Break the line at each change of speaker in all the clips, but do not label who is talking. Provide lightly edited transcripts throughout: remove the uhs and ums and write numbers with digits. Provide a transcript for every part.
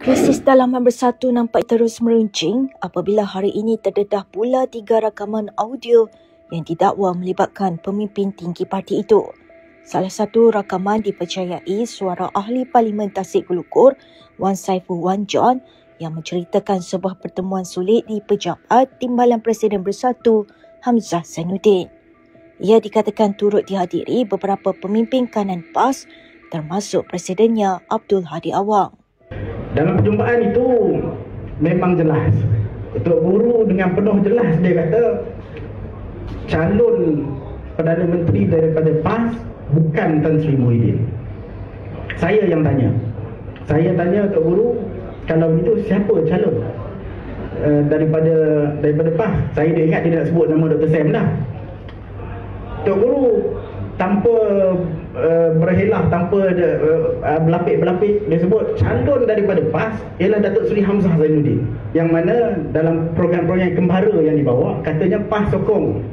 Krisis dalaman bersatu nampak terus meruncing apabila hari ini terdedah pula 3 rakaman audio yang didakwa melibatkan pemimpin tinggi parti itu. Salah satu rakaman dipercayai suara ahli Parlimen Tasik Gulukur, Wan Saiful Wan John, yang menceritakan sebuah pertemuan sulit di Pejabat Timbalan Presiden Bersatu Hamzah Zainuddin. Ia dikatakan turut dihadiri beberapa pemimpin kanan PAS termasuk Presidennya Abdul Hadi Awang.
Dalam perjumpaan itu memang jelas, Ketua Guru dengan penuh jelas dia kata calon Perdana Menteri daripada PAS bukan Tan Sri Muhyiddin. Saya yang tanya. Saya tanya Ketua Guru, kalau begitu siapa calon daripada PAS? Saya dah ingat dia nak sebut nama Dr. Sam dah. Ketua Guru tanpa berhelah, tanpa berlapik-berlapik, dia sebut calon daripada PAS ialah Datuk Seri Hamzah Zainuddin, yang mana dalam program-program kembara yang dibawa katanya PAS sokong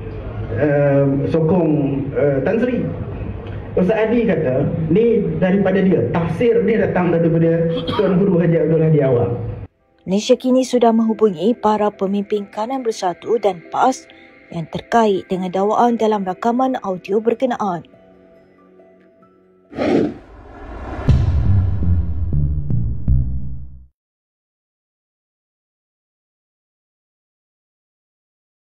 Tan Sri. Ustaz Adi kata ni daripada dia, tafsir ni datang daripada Tuan Guru Haji Abdul Hadi Awang.
Malaysia kini sudah menghubungi para pemimpin kanan bersatu dan PAS yang terkait dengan dakwaan dalam rakaman audio berkenaan.